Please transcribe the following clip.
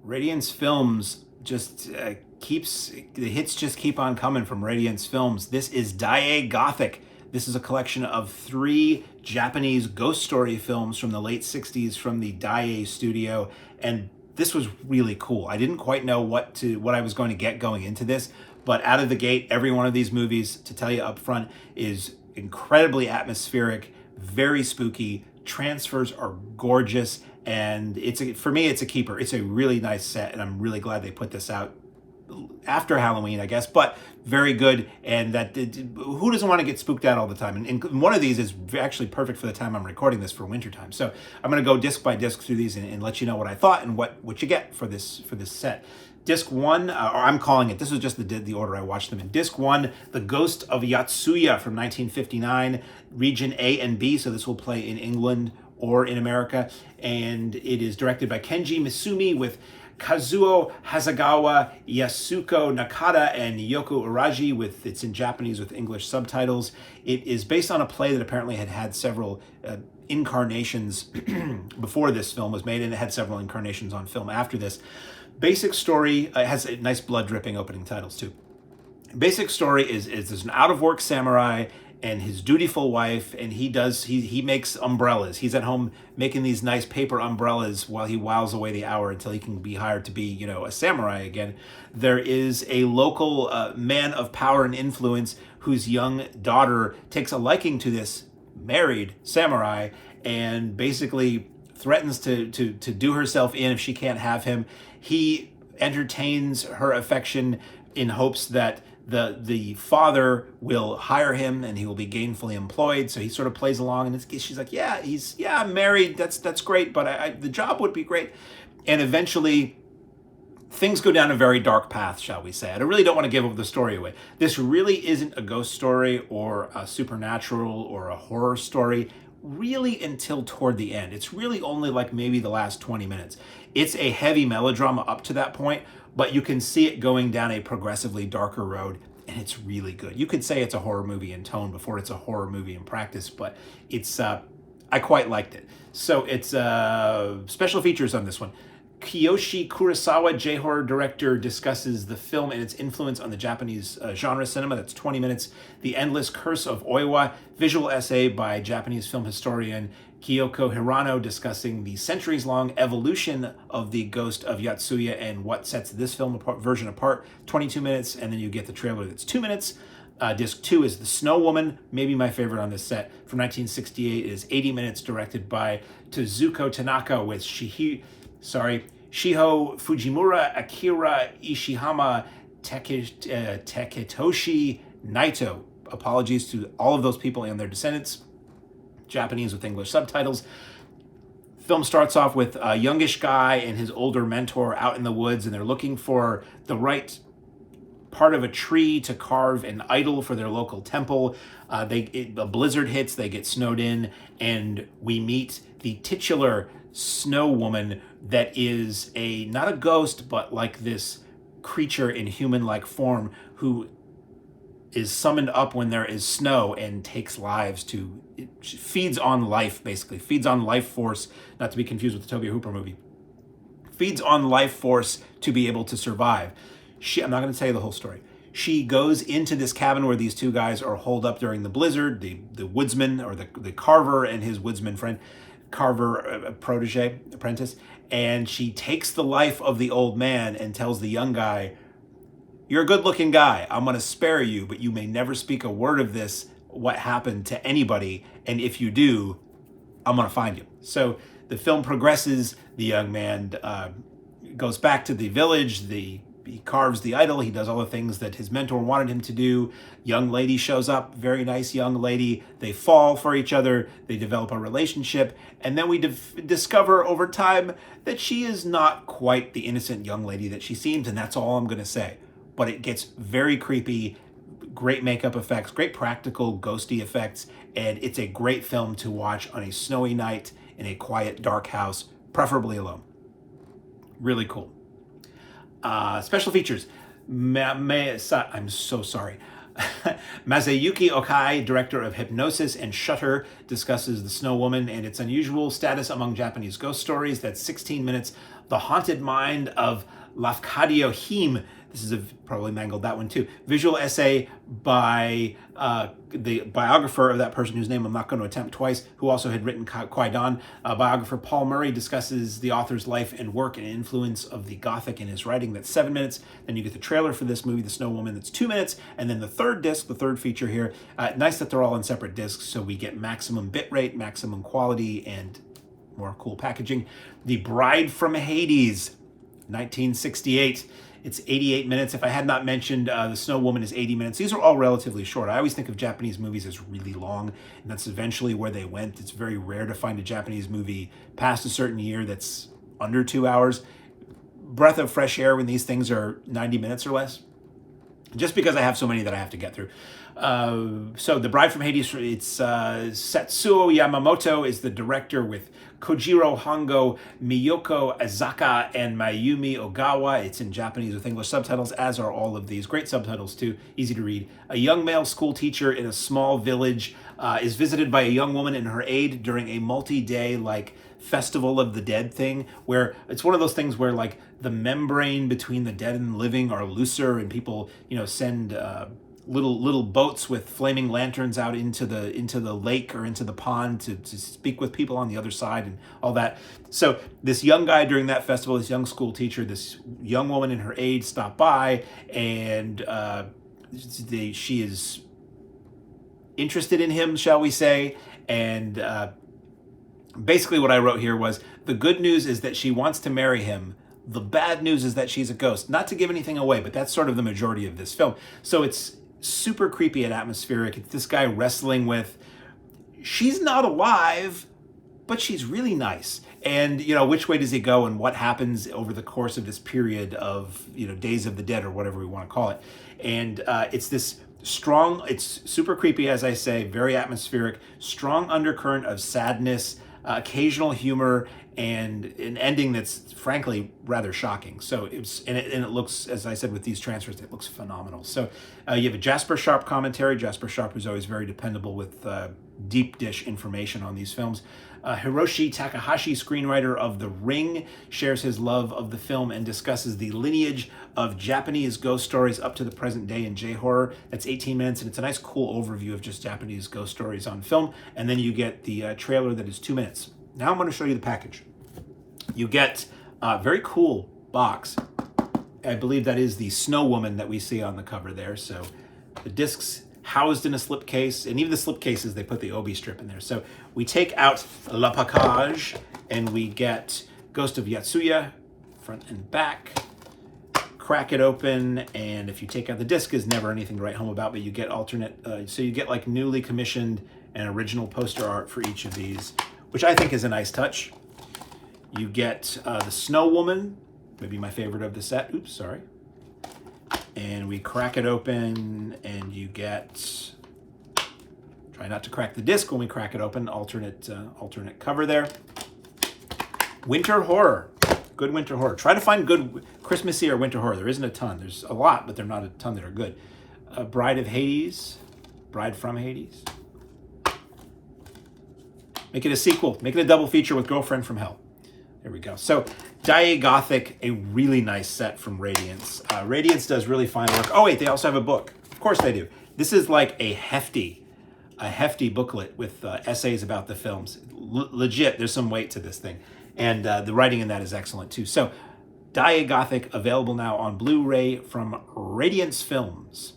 Radiance Films just the hits just keep on coming from Radiance Films. This is Daiei GOTHIC. This is a collection of 3 Japanese ghost story films from the late 60s from the Daiei studio, and this was really cool. I didn't quite know what I was going to get going into this, but out of the gate, every one of these movies, to tell you up front, is incredibly atmospheric, very spooky. Transfers are gorgeous, and for me, it's a keeper. It's a really nice set, and I'm really glad they put this out after Halloween, I guess, but very good. And who doesn't want to get spooked out all the time? And one of these is actually perfect for the time I'm recording this, for wintertime. So I'm going to go disc by disc through these and let you know what I thought and what you get for this set. Disc 1, or I'm calling it, this was just the order I watched them in. Disc 1, The Ghost of Yotsuya from 1959, region A and B, so this will play in England or in America. And it is directed by Kenji Misumi with Kazuo Hasegawa, Yasuko Nakada, and Yôko Uraji. It's in Japanese with English subtitles. It is based on a play that apparently had several incarnations before this film was made, and it had several incarnations on film after this. Basic story, it has a nice blood-dripping opening titles too. Basic story is there's an out-of-work samurai and his dutiful wife, and he makes umbrellas. He's at home making these nice paper umbrellas while he whiles away the hour until he can be hired to be, a samurai again. There is a local man of power and influence whose young daughter takes a liking to this married samurai and basically threatens to do herself in if she can't have him. He entertains her affection in hopes that the father will hire him and he will be gainfully employed. So he sort of plays along, and she's like, I'm married. That's great, but the job would be great. And eventually things go down a very dark path, shall we say. I really don't want to give the story away. This really isn't a ghost story or a supernatural or a horror story, really, until toward the end. It's really only like maybe the last 20 minutes. It's a heavy melodrama up to that point, but you can see it going down a progressively darker road, and it's really good. You could say it's a horror movie in tone before it's a horror movie in practice, but it's I quite liked it. So it's special features on this one. Kiyoshi Kurosawa, J-horror director, discusses the film and its influence on the Japanese genre cinema. That's 20 minutes. The Endless Curse of Oiwa, visual essay by Japanese film historian Kyoko Hirano, discussing the centuries-long evolution of the ghost of Yotsuya and what sets this version apart. 22 minutes, and then you get the trailer that's 2 minutes. Disc 2 is The Snow Woman, maybe my favorite on this set, from 1968. It is 80 minutes, directed by Tezuko Tanaka with Shiho Fujimura, Akira, Ishihama, Taketoshi Naito. Apologies to all of those people and their descendants. Japanese with English subtitles. Film starts off with a youngish guy and his older mentor out in the woods, and they're looking for the right part of a tree to carve an idol for their local temple. A blizzard hits, they get snowed in, and we meet the titular snow woman that is not a ghost, but like this creature in human-like form who is summoned up when there is snow and takes lives it feeds on life, basically. Feeds on life force, not to be confused with the Toby Hooper movie. Feeds on life force to be able to survive. I'm not going to tell you the whole story. She goes into this cabin where these two guys are holed up during the blizzard, the woodsman, or the carver and his woodsman friend, carver apprentice, and she takes the life of the old man and tells the young guy, "You're a good-looking guy. I'm going to spare you, but you may never speak a word of what happened to anybody, and if you do, I'm going to find you." So the film progresses. The young man goes back to the village. He carves the idol. He does all the things that his mentor wanted him to do. Young lady shows up, very nice young lady. They fall for each other. They develop a relationship. And then we discover over time that she is not quite the innocent young lady that she seems, and that's all I'm going to say. But it gets very creepy, great makeup effects, great practical ghosty effects, and it's a great film to watch on a snowy night in a quiet, dark house, preferably alone. Really cool. Special features. I'm so sorry. Masayuki Okai, director of Hypnosis and Shutter, discusses The Snow Woman and its unusual status among Japanese ghost stories. That's 16 minutes. The Haunted Mind of Lafcadio Him. This is probably mangled that one too. Visual essay by the biographer of that person whose name I'm not going to attempt twice, who also had written Kwaidan. Biographer Paul Murray discusses the author's life and work and influence of the Gothic in his writing. That's 7 minutes. Then you get the trailer for this movie, The Snow Woman, that's 2 minutes. And then the third disc, the third feature here. Nice that they're all in separate discs, so we get maximum bitrate, maximum quality, and more cool packaging. The Bride from Hades, 1968. It's 88 minutes. If I had not mentioned, The Snow Woman is 80 minutes. These are all relatively short. I always think of Japanese movies as really long, and that's eventually where they went. It's very rare to find a Japanese movie past a certain year that's under 2 hours. Breath of fresh air when these things are 90 minutes or less, just because I have so many that I have to get through. So The Bride from Hades, it's Satsuo Yamamoto is the director, with Kôjirô, Hongô, Miyoko, Azaka, and Mayumi Ogawa. It's in Japanese with English subtitles, as are all of these. Great subtitles too, easy to read. A young male school teacher in a small village is visited by a young woman and her aide during a multi-day Festival of the Dead thing, where it's one of those things where the membrane between the dead and the living are looser, and people send little boats with flaming lanterns out into the lake or into the pond to speak with people on the other side and all that. So this young guy during that festival, this young school teacher, this young woman and her aide stop by, and she is interested in him, shall we say, and basically what I wrote here was, the good news is that she wants to marry him. The bad news is that she's a ghost. Not to give anything away, but that's sort of the majority of this film. So it's super creepy and atmospheric. It's this guy wrestling with, she's not alive, but she's really nice. And, which way does he go, and what happens over the course of this period of, Days of the Dead, or whatever we want to call it. And it's this strong, it's super creepy, as I say, very atmospheric, strong undercurrent of sadness, occasional humor, and an ending that's frankly rather shocking. So it looks, as I said, with these transfers, it looks phenomenal. So you have a Jasper Sharp commentary. Jasper Sharp is always very dependable with deep dish information on these films. Hiroshi Takahashi, screenwriter of The Ring, shares his love of the film and discusses the lineage of Japanese ghost stories up to the present day in J-horror. That's 18 minutes, and it's a nice, cool overview of just Japanese ghost stories on film. And then you get the trailer that is 2 minutes. Now I'm going to show you the package. You get a very cool box. I believe that is the Snow Woman that we see on the cover there. So the discs housed in a slipcase, and even the slipcases, they put the obi strip in there. So we take out la package, and we get Ghost of Yotsuya, front and back. Crack it open, and if you take out the disc, is never anything to write home about, but you get alternate, so you get newly commissioned and original poster art for each of these, which I think is a nice touch. You get the Snow Woman, maybe my favorite of the set. Oops, sorry. And we crack it open, and you get, try not to crack the disc when we crack it open, alternate cover there. Winter horror, good winter horror. Try to find good Christmassy or winter horror. There isn't a ton. There's a lot, but there are not a ton that are good. Bride of Hades, Bride from Hades. Make it a sequel. Make it a double feature with Girlfriend from Hell. There we go. So Daiei GOTHIC, a really nice set from Radiance. Radiance does really fine work. Oh wait, they also have a book. Of course they do. This is like a hefty booklet with essays about the films. Legit, there's some weight to this thing. And the writing in that is excellent too. So Daiei GOTHIC, available now on Blu-ray from Radiance Films.